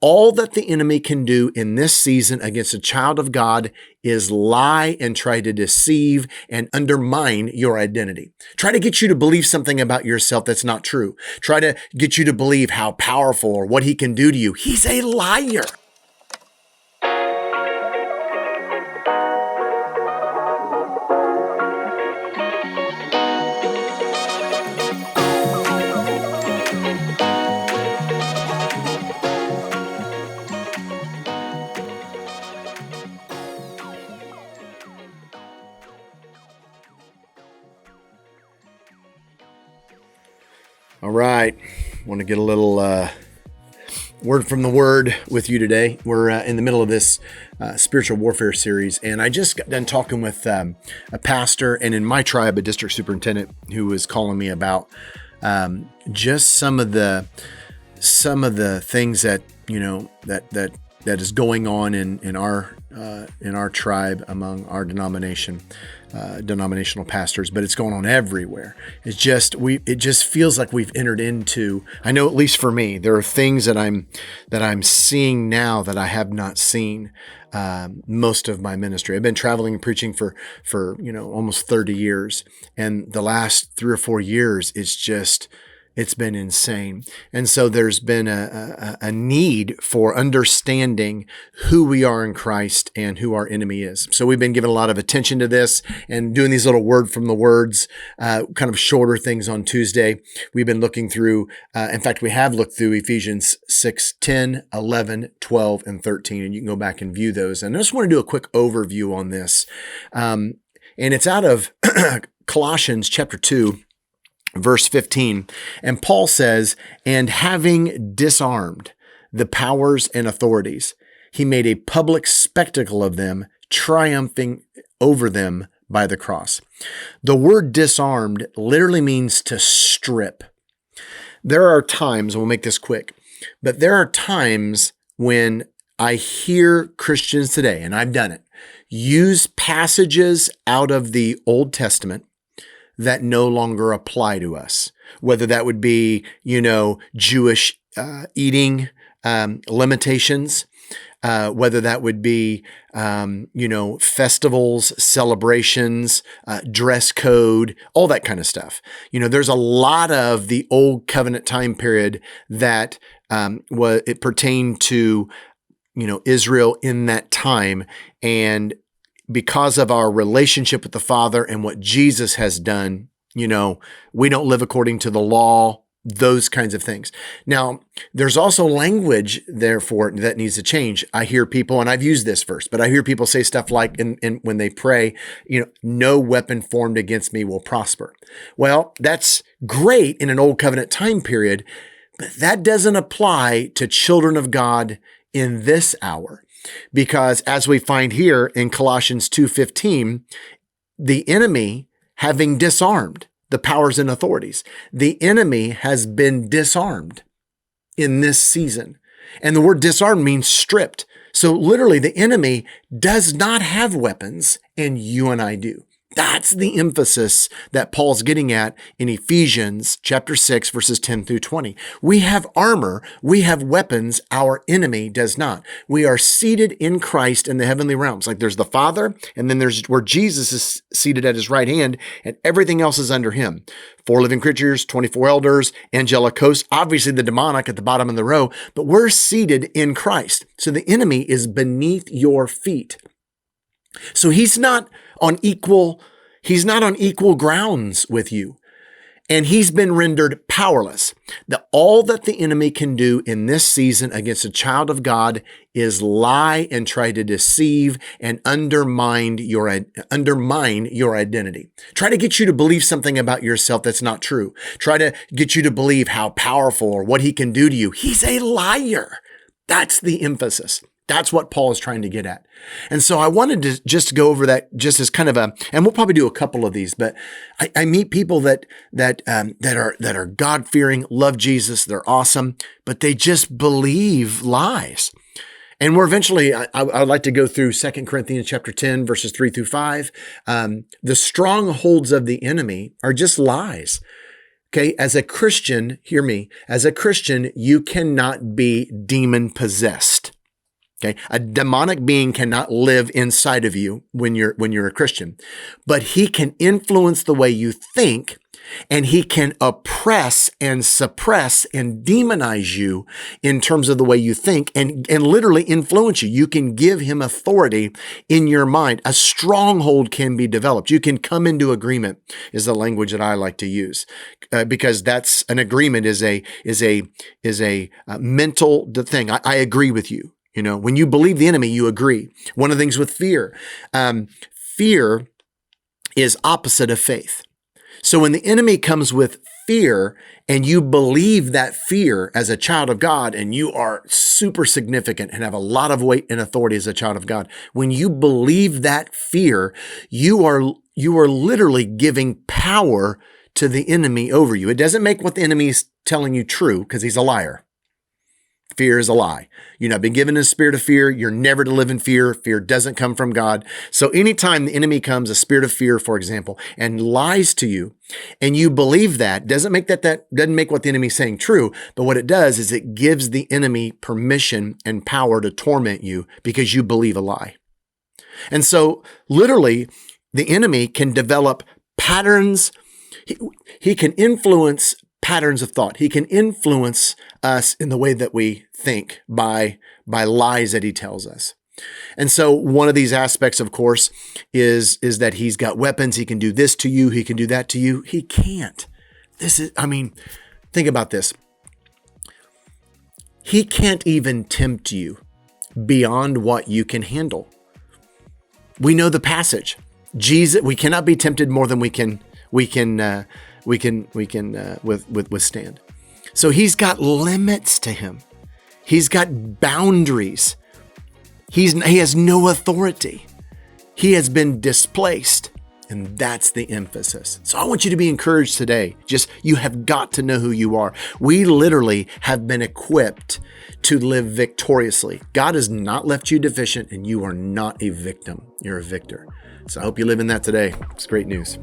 all that the enemy can do in this season against a child of God is lie and try to deceive and undermine your identity. Try to get you to believe something about yourself that's not true. Try to get you to believe how powerful or what he can do to you. He's a liar. All right, want to get a little word from the Word with you today. We're in the middle of this spiritual warfare series, and I just got done talking with a pastor and in my tribe, a district superintendent, who was calling me about just some of the things that that is going on in our tribe among our denominational pastors, but it's going on everywhere. It just feels like we've entered into, I know at least for me, there are things that I'm seeing now that I have not seen most of my ministry. I've been traveling and preaching for almost 30 years, and the last 3 or 4 years it's been insane. And so there's been a need for understanding who we are in Christ and who our enemy is. So we've been giving a lot of attention to this and doing these little word from the words, kind of shorter things on Tuesday. We've been looking through, in fact, we have looked through Ephesians 6, 10, 11, 12, and 13, and you can go back and view those. And I just want to do a quick overview on this. And it's out of Colossians chapter 2, verse 15, and Paul says, "And having disarmed the powers and authorities, he made a public spectacle of them, triumphing over them by the cross." The word disarmed literally means to strip. There are times, we'll make this quick, but there are times when I hear Christians today, and I've done it, use passages out of the Old Testament that no longer apply to us, whether that would be, Jewish eating limitations, whether that would be, festivals, celebrations, dress code, all that kind of stuff. There's a lot of the old covenant time period that it pertained to, Israel in that time, and because of our relationship with the Father and what Jesus has done, we don't live according to the law, those kinds of things. Now, there's also language, therefore, that needs to change. I hear people, and I've used this verse, but I hear people say stuff like, when they pray, no weapon formed against me will prosper. Well, that's great in an old covenant time period, but that doesn't apply to children of God in this hour. Because as we find here in Colossians 2:15, the enemy having disarmed the powers and authorities, the enemy has been disarmed in this season. And the word disarmed means stripped. So literally the enemy does not have weapons, and you and I do. That's the emphasis that Paul's getting at in Ephesians chapter 6, verses 10 through 20. We have armor. We have weapons. Our enemy does not. We are seated in Christ in the heavenly realms. Like there's the Father, and then there's where Jesus is seated at his right hand, and everything else is under him. 4 living creatures, 24 elders, angelic hosts, obviously the demonic at the bottom of the row, but we're seated in Christ. So the enemy is beneath your feet. So he's not on equal grounds with you. And he's been rendered powerless. All that the enemy can do in this season against a child of God is lie and try to deceive and undermine your identity. Try to get you to believe something about yourself that's not true. Try to get you to believe how powerful or what he can do to you. He's a liar. That's the emphasis. That's what Paul is trying to get at. And so I wanted to just go over that just as kind of and we'll probably do a couple of these, but I meet people that are God-fearing, love Jesus, they're awesome, but they just believe lies. And we're eventually, I'd like to go through 2 Corinthians chapter 10, verses 3 through 5. The strongholds of the enemy are just lies. Okay, as a Christian, hear me, as a Christian, you cannot be demon possessed. Okay, a demonic being cannot live inside of you when you're a Christian, but he can influence the way you think, and he can oppress and suppress and demonize you in terms of the way you think and literally influence you. You can give him authority in your mind. A stronghold can be developed. You can come into agreement is the language that I like to use because that's an agreement is a mental thing. I agree with you. You know, when you believe the enemy, you agree. One of the things with fear, fear is opposite of faith. So when the enemy comes with fear and you believe that fear as a child of God and you are super significant and have a lot of weight and authority as a child of God, when you believe that fear, you are literally giving power to the enemy over you. It doesn't make what the enemy is telling you true because he's a liar. Fear is a lie. You've not been given a spirit of fear. You're never to live in fear. Fear doesn't come from God. So anytime the enemy comes, a spirit of fear, for example, and lies to you, and you believe that, doesn't make what the enemy is saying true, but what it does is it gives the enemy permission and power to torment you because you believe a lie. And so literally, the enemy can develop patterns. He can influence patterns of thought. He can influence us in the way that we think by lies that he tells us. And so one of these aspects, of course, is that he's got weapons. He can do this to you. He can do that to you. He can't. Think about this. He can't even tempt you beyond what you can handle. We know the passage. Jesus, we cannot be tempted more than we can withstand. So he's got limits to him. He's got boundaries. He has no authority. He has been displaced. And that's the emphasis. So I want you to be encouraged today. You have got to know who you are. We literally have been equipped to live victoriously. God has not left you deficient, and you are not a victim. You're a victor. So I hope you live in that today. It's great news.